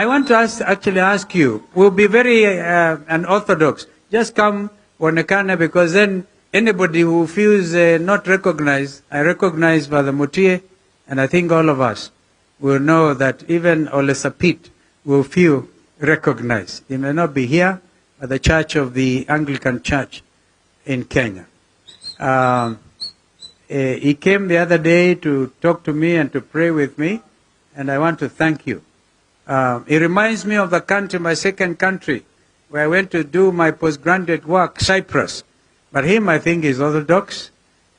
I want to actually ask you, we'll be very unorthodox. Just come onekana, because then anybody who feels not recognized, I recognize Father Mutie, and I think all of us will know that even Ole Sapit will feel recognized. He may not be here at the Church of the Anglican Church in Kenya. He came the other day to talk to me and to pray with me, and I want to thank you. It reminds me of the country, my second country, where I went to do my postgraduate work, Cyprus. But him, I think, is Orthodox,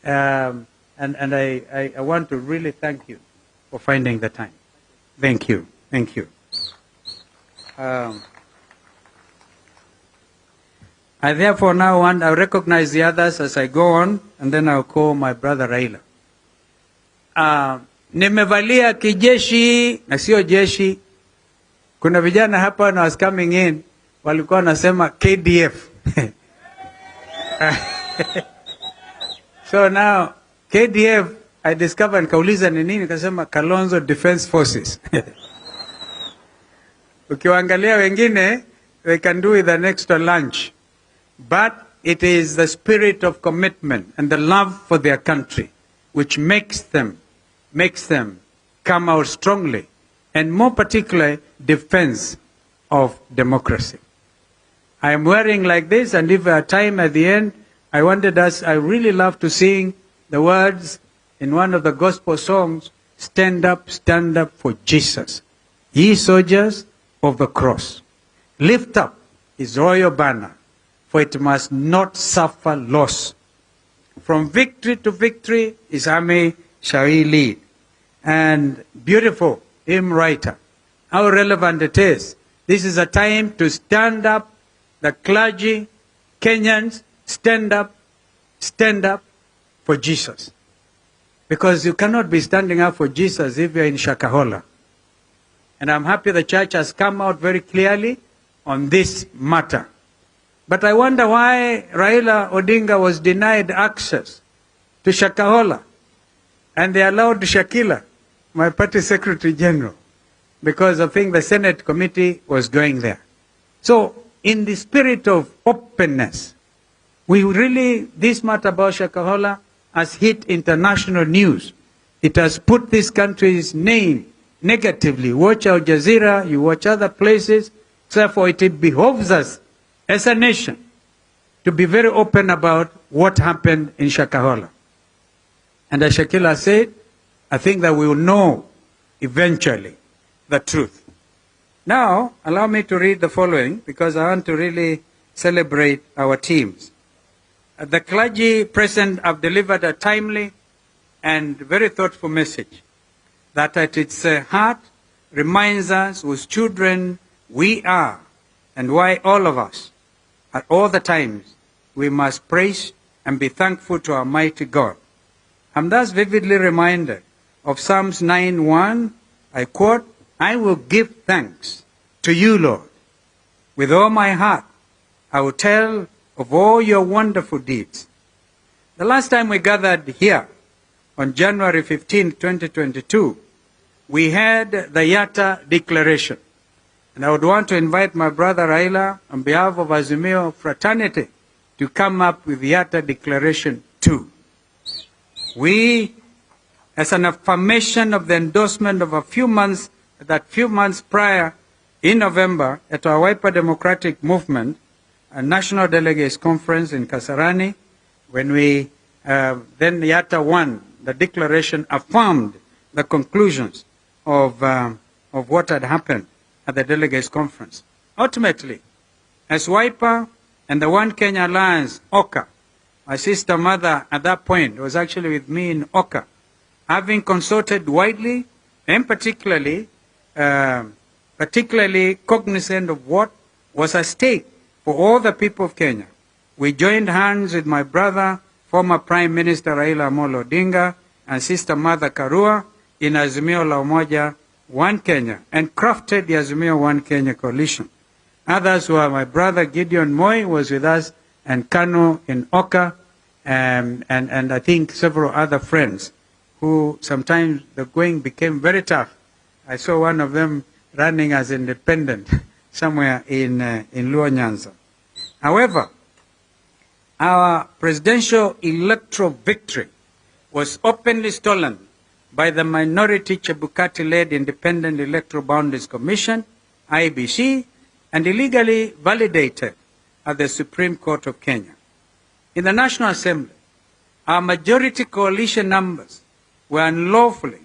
and I want to really thank you for finding the time. Thank you. Thank you. I therefore now I recognize the others as I go on, and then I'll call my brother Raila. Nimevalia kijeshi na sio jeshi. Kuna vijana hapa when I was coming in walikuwa wanasema KDF. So now KDF I discovered, kauliza ni nini, kasema Kalonzo Defense Forces. Ukiwaangalia wengine, they can do with the next lunch. But it is the spirit of commitment and the love for their country which makes them come out strongly, and more particularly defense of democracy. I am wearing like this, and if a time at the end, I really love to sing the words in one of the gospel songs, stand up for Jesus. Ye soldiers of the cross, lift up his royal banner, for it must not suffer loss. From victory to victory, his army shall he lead. And beautiful hymn writer, how relevant it is. This is a time to stand up, the clergy, Kenyans, stand up for Jesus. Because you cannot be standing up for Jesus if you're in shakahola. And I'm happy the church has come out very clearly on this matter. But I wonder why Raila Odinga was denied access to shakahola. And they allowed Shakila, my party secretary general, because I think the Senate committee was going there. So in the spirit of openness, this matter about shakahola has hit international news. It has put this country's name negatively. Watch Al Jazeera, you watch other places. Therefore, it behoves us as a nation to be very open about what happened in Shakahola. And as Shakila said, I think that we will know eventually the truth. Now, allow me to read the following, because I want to really celebrate our teams. The clergy present have delivered a timely and very thoughtful message that at its heart reminds us whose children we are and why all of us, at all the times, we must praise and be thankful to our mighty God. I'm thus vividly reminded of Psalms 9:1. I quote, I will give thanks to you, Lord. With all my heart, I will tell of all your wonderful deeds. The last time we gathered here, on January 15, 2022, we had the Yatta Declaration. And I would want to invite my brother Raila, on behalf of Azimio Fraternity, to come up with the Yatta Declaration 2. We, as an affirmation of the endorsement of a few months prior, in November, at our Wiper Democratic Movement, a National Delegates Conference in Kasarani, when we then Yatta 1, the declaration affirmed the conclusions of what had happened at the Delegates Conference. Ultimately, as Wiper and the One Kenya Alliance, OKA, my sister mother at that point was actually with me in OKA, having consulted widely and particularly cognizant of what was at stake for all the people of Kenya, we joined hands with my brother, former Prime Minister Raila Odinga, and Sister Mother Karua in Azimio la Umoja One Kenya, and crafted the Azimio One Kenya coalition. Others were my brother Gideon Moi was with us, and Kanu in Oka, and I think several other friends who sometimes the going became very tough. I saw one of them running as independent somewhere in Luo Nyanza. However, our presidential electoral victory was openly stolen by the minority Chebukati-led Independent Electoral Boundaries Commission, IEBC, and illegally validated at the Supreme Court of Kenya. In the National Assembly, our majority coalition numbers were unlawfully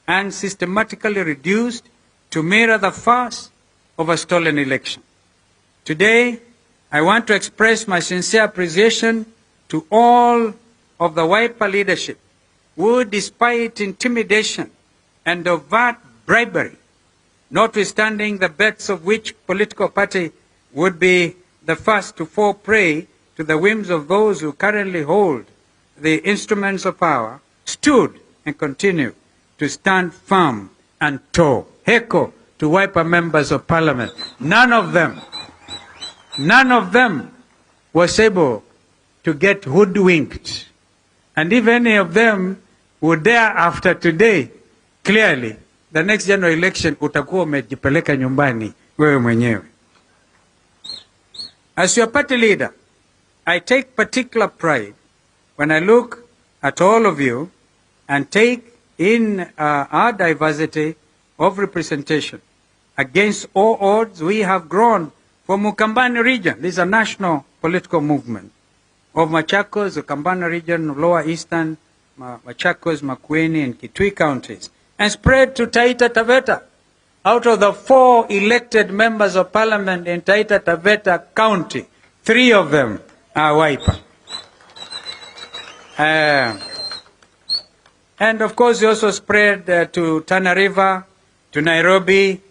and systematically reduced to mirror the farce of a stolen election. Today, I want to express my sincere appreciation to all of the Wiper leadership who, despite intimidation and overt bribery, notwithstanding the bets of which political party would be the first to fall prey to the whims of those who currently hold the instruments of power, stood and continue to stand firm and tall. Heko to Wiper members of parliament. None of them was able to get hoodwinked. And if any of them would dare after today, clearly, the next general election utakuwa umejipeleka nyumbani wewe mwenyewe. As your party leader, I take particular pride when I look at all of you and take in our diversity of representation. Against all odds, we have grown from Ukambani region. This is a national political movement of Machakos, Ukambani region, Lower Eastern, Machakos, Makueni, and Kitui counties, and spread to Taita Taveta. Out of the 4 elected members of parliament in Taita Taveta County, 3 of them are Wiper. And of course, we also spread to Tana River, to Nairobi.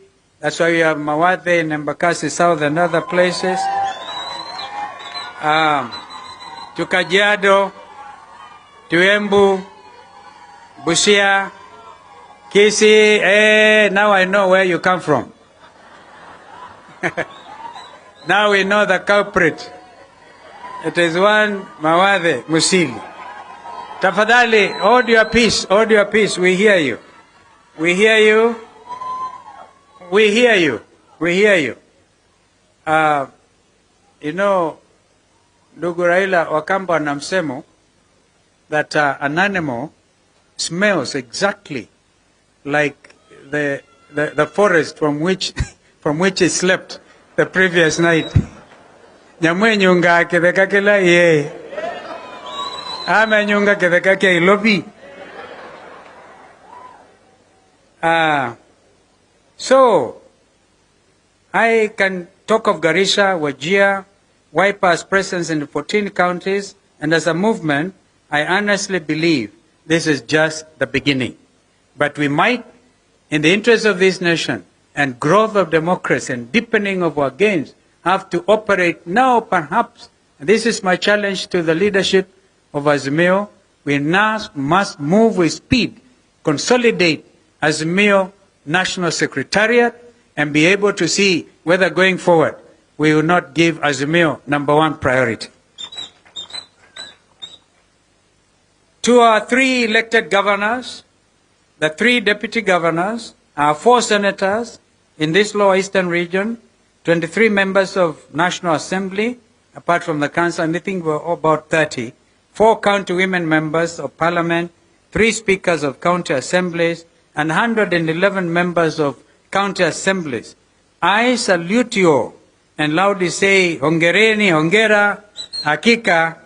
That's why we have Mawathe in Embakasi South and other places. To Kajiado, to Embu, Busia, Kisii. Now I know where you come from. Now we know the culprit. It is one Mawathe Musili. Tafadhali, hold your peace, hold your peace. We hear you. We hear you. We hear you. We hear you. You know, ndugu Raila Wakamba na msemo that an animal smells exactly like the forest from which it slept the previous night. Nyamwe nyunga kitheka kila ye. Ama nyunga kitheka kia ilobi. So, I can talk of Garissa, Wajir, Wiper's presence in 14 counties, and as a movement, I honestly believe this is just the beginning. But we might, in the interest of this nation and growth of democracy and deepening of our gains, have to operate now perhaps, and this is my challenge to the leadership of Azimio, we now must move with speed, consolidate Azimio National Secretariat, and be able to see whether going forward we will not give Azimio #1 priority. To our 3 elected governors, the 3 deputy governors, our 4 senators in this Lower Eastern region, 23 members of National Assembly, apart from the council, I think we're about 30, 4 county women members of parliament, 3 speakers of county assemblies, and 111 members of county assemblies. I salute you all and loudly say, hongereni, hongera, hakika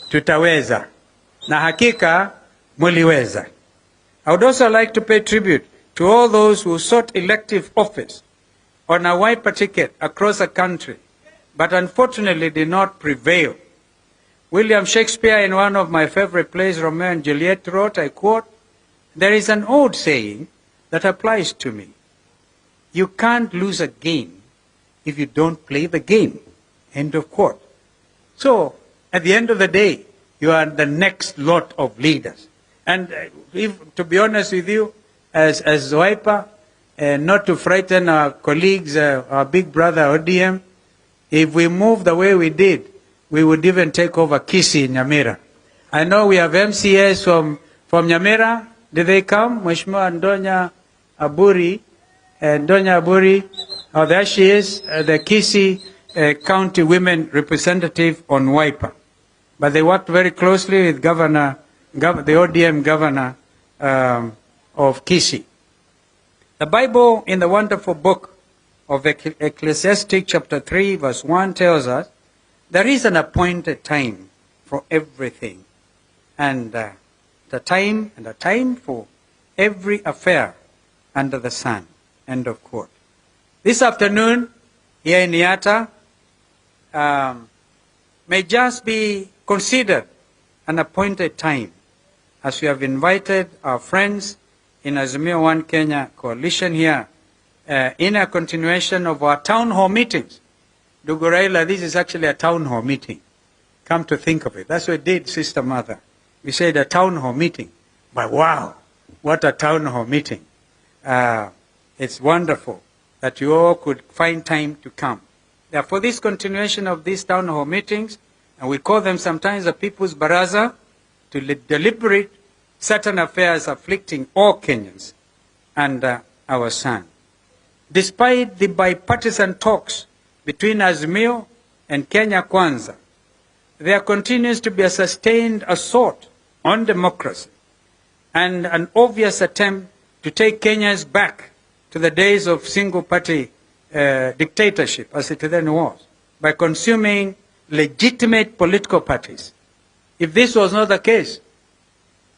tutaweza. Na hakika muliweza. I would also like to pay tribute to all those who sought elective office on a Wiper ticket across the country, but unfortunately did not prevail. William Shakespeare, in one of my favorite plays, Romeo and Juliet, wrote, I quote, "There is an old saying that applies to me. You can't lose a game if you don't play the game." End of quote. So, at the end of the day, you are the next lot of leaders. And to be honest with you, as Wiper, not to frighten our colleagues, our big brother ODM, if we move the way we did, we would even take over Kisii in Nyamira. I know we have MCAs from Nyamira. Did they come? Mheshimiwa Ndonya Aburi Donya Aburi, oh, there she is, the Kisii County Women Representative on WIPA. But they worked very closely with the ODM governor of Kisii. The Bible, in the wonderful book of Ecclesiastes chapter 3 verse 1 tells us there is an appointed time for everything, and the time for every affair under the sun. End of quote. This afternoon, here in Niata, may just be considered an appointed time, as we have invited our friends in Azimio One Kenya Coalition here in a continuation of our town hall meetings. Ndugu Raila, this is actually a town hall meeting. Come to think of it. That's what we did, Sister Mother. We said a town hall meeting. But wow, what a town hall meeting. It's wonderful that you all could find time to come. Therefore, this continuation of these town hall meetings, and we call them sometimes the People's Baraza, to deliberate certain affairs afflicting all Kenyans under our sun. Despite the bipartisan talks between Azimio and Kenya Kwanza, there continues to be a sustained assault on democracy and an obvious attempt to take Kenyans back to the days of single-party dictatorship, as it then was, by consuming legitimate political parties. If this was not the case,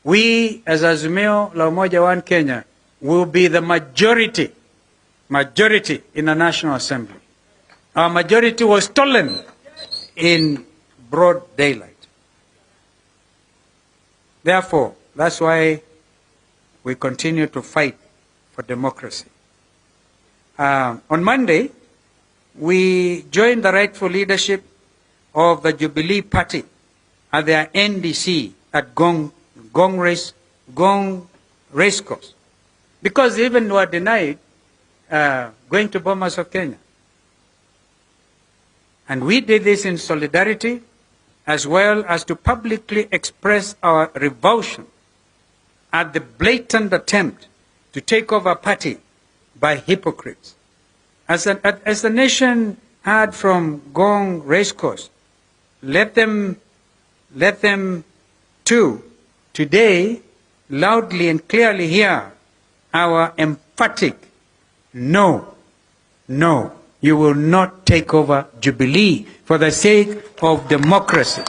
we, as Azimio la Umoja One Kenya, will be the majority in the National Assembly. Our majority was stolen in broad daylight. Therefore, that's why we continue to fight for democracy. On Monday, we joined the rightful leadership of the Jubilee Party at their NDC at Gong Racecourse, because they even were denied going to Bomas of Kenya. And we did this in solidarity, as well as to publicly express our revulsion at the blatant attempt to take over party by hypocrites. As the nation heard from Gong Racecourse, let them too today loudly and clearly hear our emphatic no, no. You will not take over Jubilee for the sake of democracy.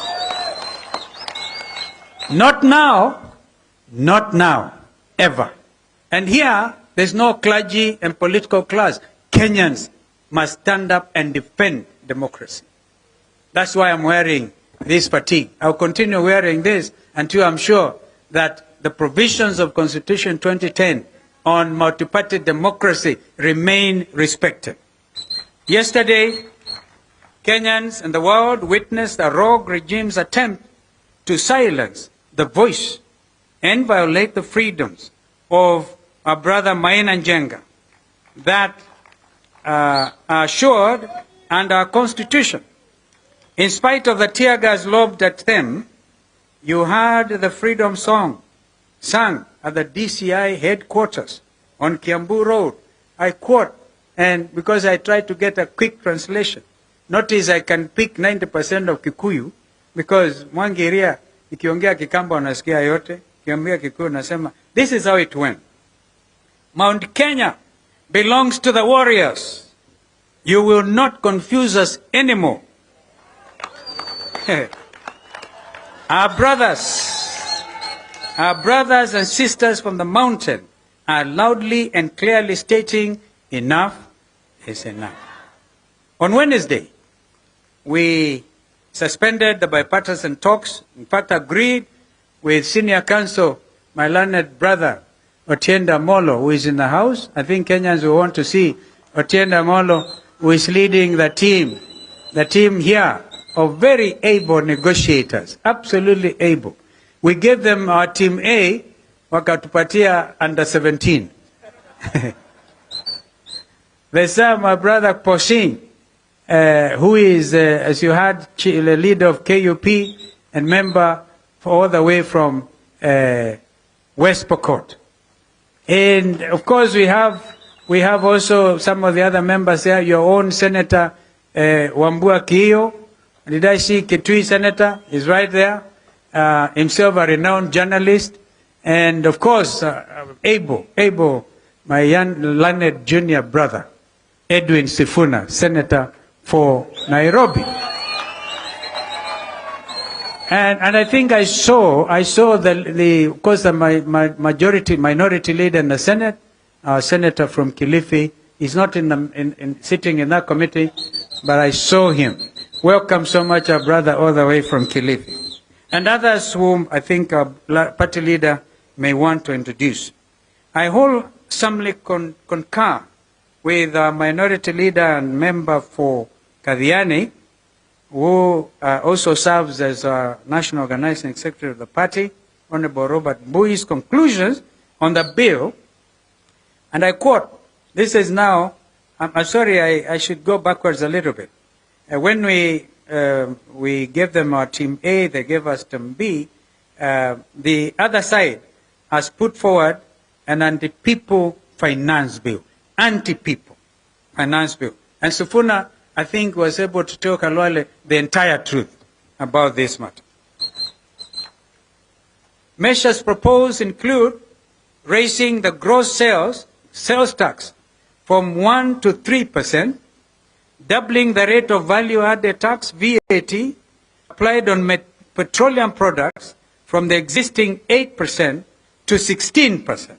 Not now, ever. And here, there's no clergy and political class. Kenyans must stand up and defend democracy. That's why I'm wearing this fatigue. I'll continue wearing this until I'm sure that the provisions of Constitution 2010 on multi-party democracy remain respected. Yesterday, Kenyans and the world witnessed a rogue regime's attempt to silence the voice and violate the freedoms of our brother Maina Njenga that are assured under our Constitution. In spite of the tear gas lobbed at them, you heard the freedom song sung at the DCI headquarters on Kiambu Road. I quote, and because I tried to get a quick translation, notice I can pick 90% of Kikuyu, because Mwangiria, ikiongea Kikamba unasikia yote, ikiongea Kikuyu nasema, this is how it went. Mount Kenya belongs to the warriors. You will not confuse us anymore. Our brothers and sisters from the mountain are loudly and clearly stating, enough is enough. On Wednesday, we suspended the bipartisan talks, in fact agreed with senior counsel, my learned brother, Otienda Molo, who is in the house. I think Kenyans will want to see Otienda Molo, who is leading the team here of very able negotiators, absolutely able. We gave them our team A, wakatupatia under 17. There's my brother Posing, who is, as you heard, the leader of KUP and member all the way from West Pokot. And of course we have We have also some of the other members there, your own Senator Wambua Kiyo. Did I see Kitui Senator? He's right there. Himself a renowned journalist. And of course, Abel, my young learned junior brother, Edwin Sifuna, Senator for Nairobi. And I think I saw of course, the minority leader in the Senate, our senator from Kilifi. He's not sitting in that committee, but I saw him. Welcome so much, our brother, all the way from Kilifi. And others whom I think our party leader may want to introduce. I wholesomely concur with our minority leader and member for Kathiani, who also serves as a national organizing secretary of the party, Honorable Robert Mbui's conclusions on the bill. And I quote, this is now, I'm sorry, I should go backwards a little bit. When we gave them our team A, they gave us team B, the other side has put forward an anti-people finance bill. Anti-people finance bill. And Sifuna, I think, was able to tell Kalwale the entire truth about this matter. Measures proposed include raising the gross sales tax from 1% to 3%, doubling the rate of value-added tax, VAT, applied on petroleum products from the existing 8% to 16%,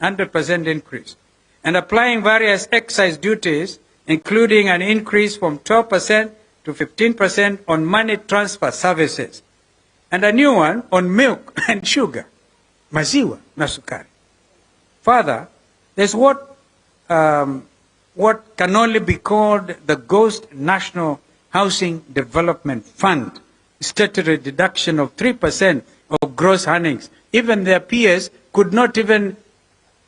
100% increase, and applying various excise duties, including an increase from 12% to 15% on money transfer services, and a new one on milk and sugar, maziwa na sukari. Further, there's what can only be called the Ghost National Housing Development Fund, statutory deduction of 3% of gross earnings. Even their peers could not even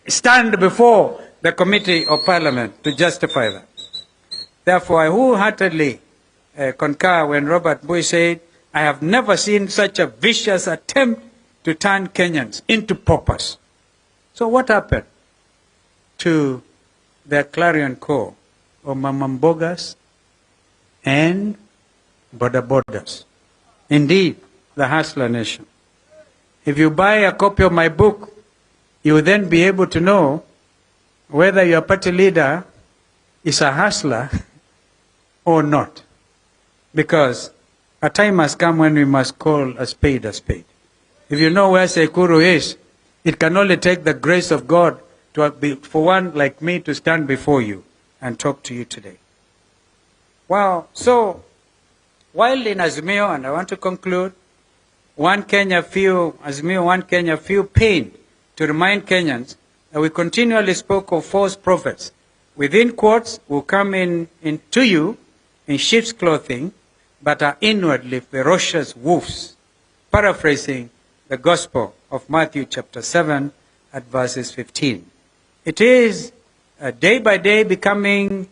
stand before the Committee of Parliament to justify that. Therefore, I wholeheartedly concur when Robert Mbui said, I have never seen such a vicious attempt to turn Kenyans into paupers. So what happened to the clarion call of Mamambogas and Bodabodas? Indeed, the hustler nation. If you buy a copy of my book, you will then be able to know whether your party leader is a hustler or not. Because a time has come when we must call a spade a spade. If you know where Sekuru is, it can only take the grace of God for one like me to stand before you and talk to you today. Wow. So, while in Azimio, and I want to conclude, Azimio One Kenya feel pain to remind Kenyans that we continually spoke of false prophets. Within quotes will come to you in sheep's clothing, but are inwardly ferocious wolves. Paraphrasing the Gospel of Matthew chapter 7 at verses 15. It is day by day becoming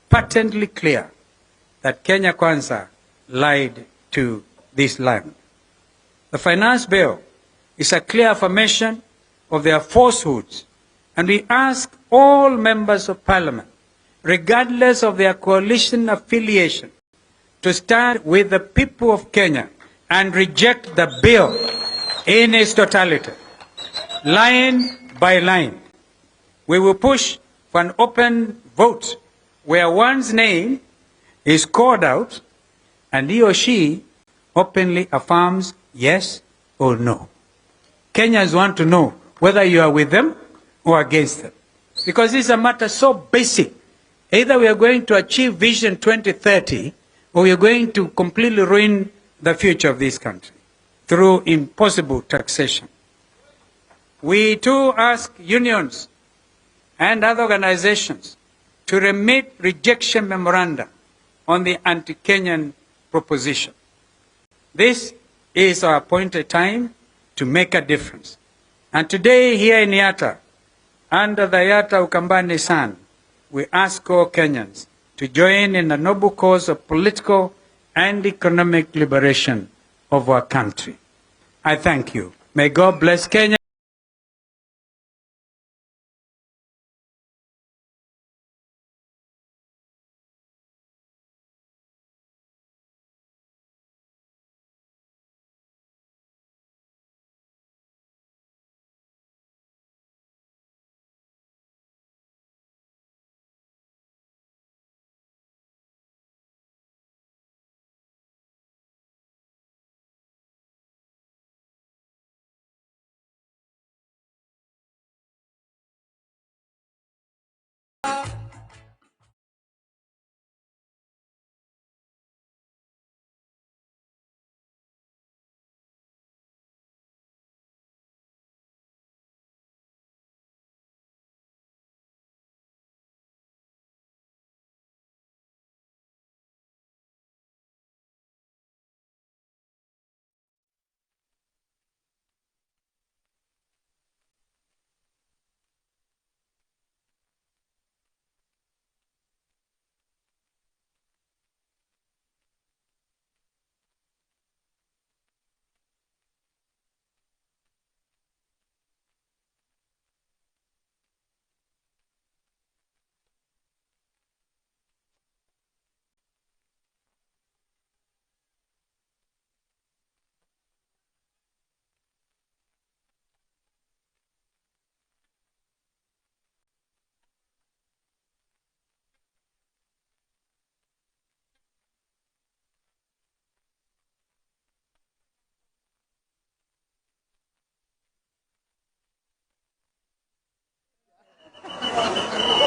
patently clear that Kenya Kwanza lied to this land. The finance bill is a clear affirmation of their falsehoods, and we ask all members of Parliament, regardless of their coalition affiliation, to stand with the people of Kenya and reject the bill in its totality, line by line. We will push for an open vote where one's name is called out and he or she openly affirms yes or no. Kenyans want to know whether you are with them or against them. Because this is a matter so basic. Either we are going to achieve Vision 2030 or we are going to completely ruin the future of this country through impossible taxation. We too ask unions and other organizations to remit rejection memoranda on the anti-Kenyan proposition. This is our appointed time to make a difference. And today here in Yatta, under the Yatta Ukambani Sun, we ask all Kenyans to join in the noble cause of political and economic liberation of our country. I thank you. May God bless Kenya.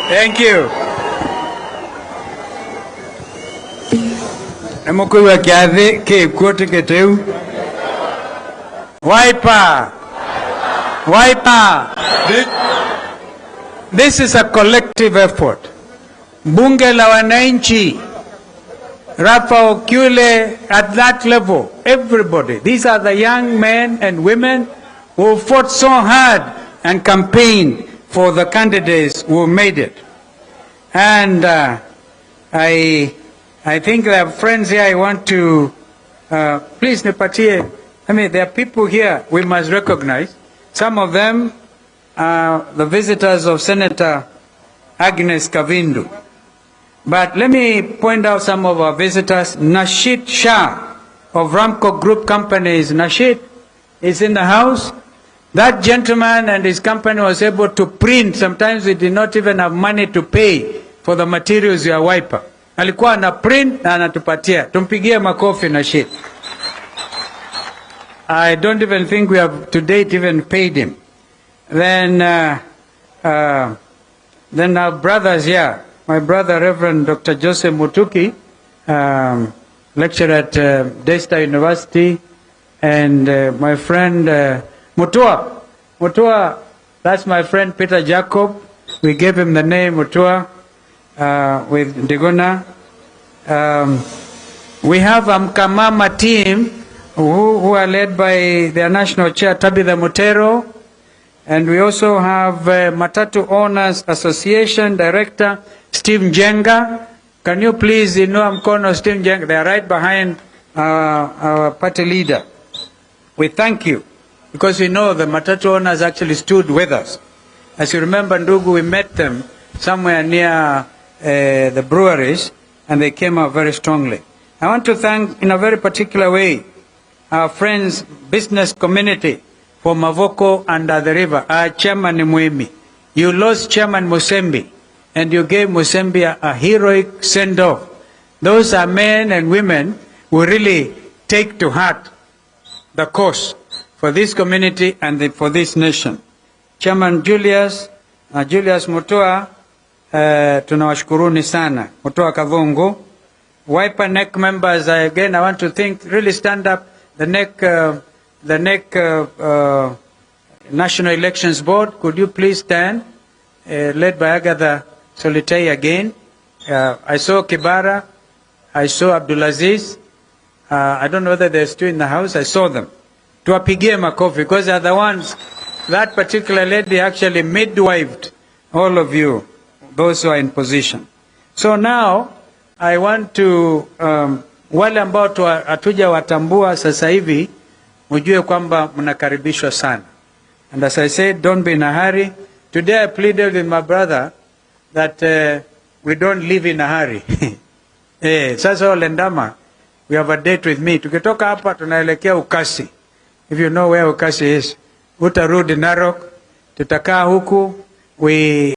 Thank you. Namukuwa kiadhi ke kote keteu. Wiper. Wiper. This is a collective effort. Bunge la wananchi, Rafa Okyule at that level, everybody. These are the young men and women who fought so hard and campaigned for the candidates who made it. And I think there are friends here I want to, please nipatie, I mean, there are people here we must recognize. Some of them are the visitors of Senator Agnes Kavindu. But let me point out some of our visitors. Nashid Shah of Ramco Group Companies. Nashid is in the house. That gentleman and his company was able to print. Sometimes we did not even have money to pay for the materials ya wiper. Alikuwa na print na anatupatia. Tumpigie makofi Nashid. I don't even think we have to date even paid him. Then our brothers here. My brother, Reverend Dr. Joseph Mutuki, lecturer at Daystar University, and my friend Mutua. Mutua, that's my friend Peter Jacob. We gave him the name Mutua with Ndiguna. We have Mkamama team who are led by their national chair, Tabitha Mutero. And we also have Matatu Owners Association Director, Steve Njenga. Can you please mkono Steve Njenga? They are right behind our party leader. We thank you because we know the Matatu owners actually stood with us. As you remember, Ndugu, we met them somewhere near the breweries and they came out very strongly. I want to thank in a very particular way our friends, business community for Mavoko and the river. Our chairman Muimi. You lost Chairman Musembi and you gave Musembi a heroic send-off. Those are men and women who really take to heart the cause for this community and for this nation. Chairman Julius Mutua, tunawashukuruni sana. Mutua Kavungu. Wiper NEC members, again, I want to really stand up. The NEC National Elections Board, could you please stand? Led by Agatha Solitei again. I saw Kibara. I saw Abdulaziz. I don't know whether they're still in the house. I saw them. Tuwapigie makofi because they're the ones, that particular lady actually midwifed all of you, those who are in position. So now, I want to, wale ambao hatuja watambua sasa hivi, mjue kwamba mnakaribishwa sana. And as I said, don't be in a hurry. Today I pleaded with my brother that we don't live in a hurry. Sasa Olendama, we have a date with me. Tukitoka hapa tunaelekea Ukasi. If you know where Ukasi is, utarudi Narok, tutakaa huku.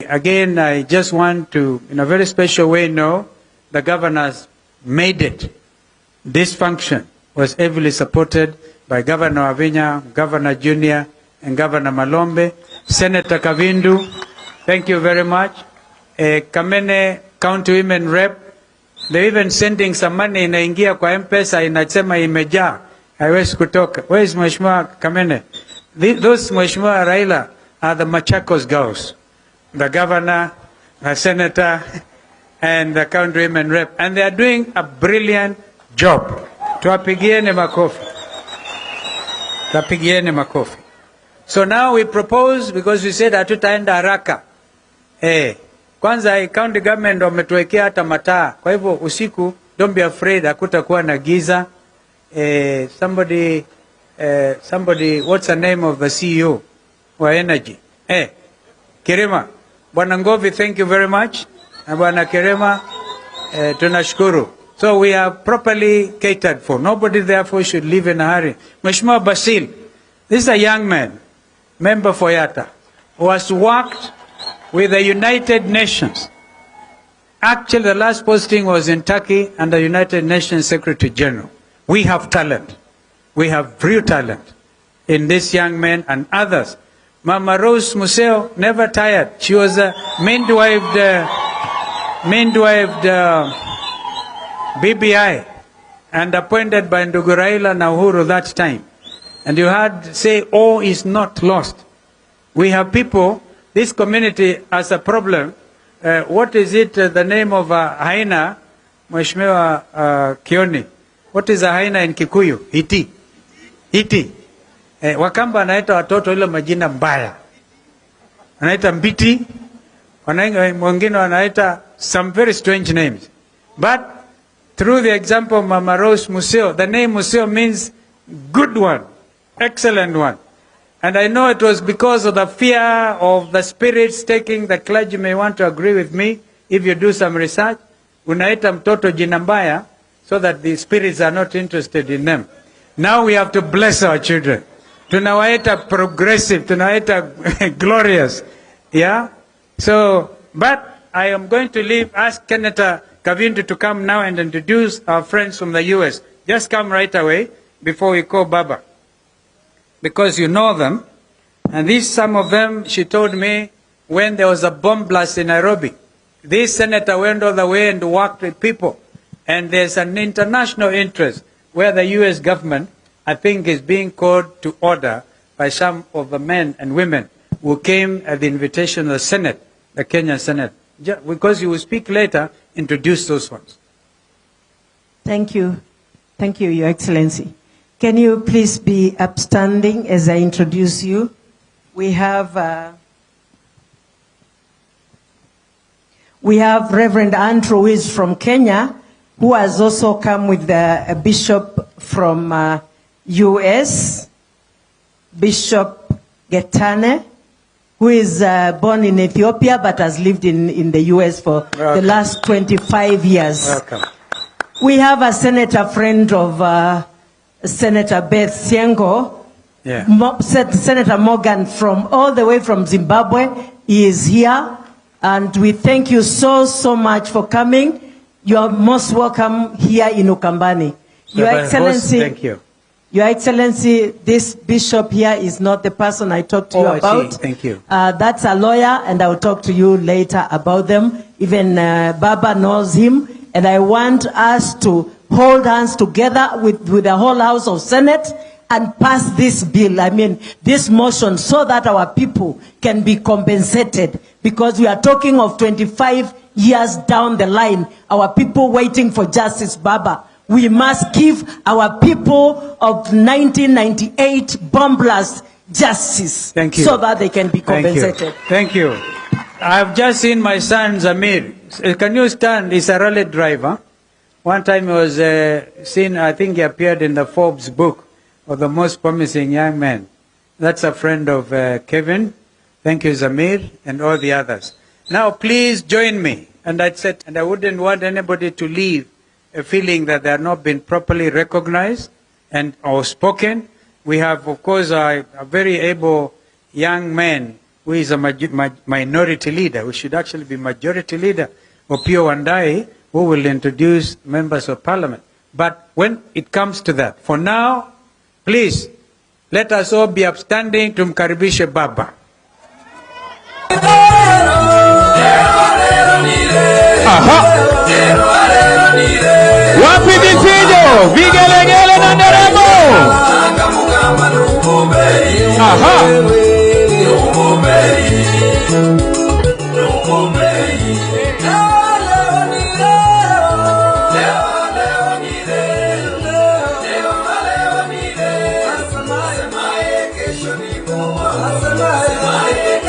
Again, I just want to, in a very special way, know the governors made it. This function was heavily supported by Governor Avinya, Governor Junior, and Governor Malombe. Senator Kavindu, thank you very much. Kamene County Women Rep, they're even sending some money inaingia kwa M-Pesa inasema imejaa. Haiwezi kutoka. Where is Mheshimiwa Kamene? Those Mheshimiwa Raila are the Machakos girls. The governor, the senator, and the county women rep. And they are doing a brilliant job. Tuwapigieni makofi. Tuwapigieni makofi. So now we propose, because we said hatutaenda haraka. Kwanza county government wametuwekea hata mataa. Kwa hivyo usiku, don't be afraid, hakutakuwa na giza. Somebody, what's the name of the CEO wa energy? Kirima. Bwana Ngovi, thank you very much. Na Bwana Kirima, tunashukuru. So we are properly catered for. Nobody therefore should live in a hurry. Mheshimiwa Basil, this is a young man, member for Yata, who has worked with the United Nations. Actually, the last posting was in Turkey under United Nations Secretary General. We have talent. We have real talent in this young man and others Mama Rose Museo never tired. She was midwifed BBI and appointed by Ndugu Raila Uhuru that time. And you had say, all is not lost. We have people, this community has a problem. What is it, the name of Haina, Mheshimiwa Kioni? What is a Haina in Kikuyu? Iti. Iti. Wakamba anaita watoto ile majina mbaya. Anaita Mbiti. Mwingine wanaita some very strange names. But through the example of Mama Rose Museo, the name Museo means good one, excellent one. And I know it was because of the fear of the spirits taking, the clergy may want to agree with me, if you do some research, unaita mtoto jina mbaya, so that the spirits are not interested in them. Now we have to bless our children. Tunawaita progressive, tunawaita glorious. Yeah? So, but I am going to ask Senator Kavindu to come now and introduce our friends from the US. Just come right away before we call Baba. Because you know them. And these, some of them, she told me, when there was a bomb blast in Nairobi, this senator went all the way and worked with people. And there's an international interest where the US government, I think, is being called to order by some of the men and women who came at the invitation of the Senate, the Kenyan Senate. Because you will speak later, introduce those ones. Thank you. Thank you, Your Excellency. Can you please be upstanding as I introduce you? We have Reverend Andrew, who is from Kenya, who has also come with a bishop from US, Bishop Getane, who is born in Ethiopia but has lived in the US for the last 25 years. Welcome. We have a senator friend of Senator Beth Siengo, Senator Morgan from all the way from Zimbabwe. He is here, and we thank you so much for coming. You are most welcome here in Ukambani. Your Excellency, thank you. Your Excellency, this bishop here is not the person I talked to you about. I see. Thank you. That's a lawyer, and I will talk to you later about them. Even Baba knows him, and I want us to hold hands together with the whole House of Senate and pass this bill, this motion, so that our people can be compensated, because we are talking of 25 years down the line, our people waiting for justice, Baba. We must give our people of 1998 bomb blast justice. Thank you. So that they can be compensated. Thank you. I've just seen my son Zamir. Can you stand? He's a rally driver. One time he was seen, I think he appeared in the Forbes book of the most promising young men. That's a friend of Kevin. Thank you, Zamir, and all the others. Now, please join me. And I said, and I wouldn't want anybody to leave a feeling that they are not been properly recognized and or spoken. We have, of course, a very able young man who is a minority leader, who should actually be majority leader, Opio Wandai, who will introduce members of parliament. But when it comes to that, for now, please, let us all be upstanding to Mkaribishe Baba.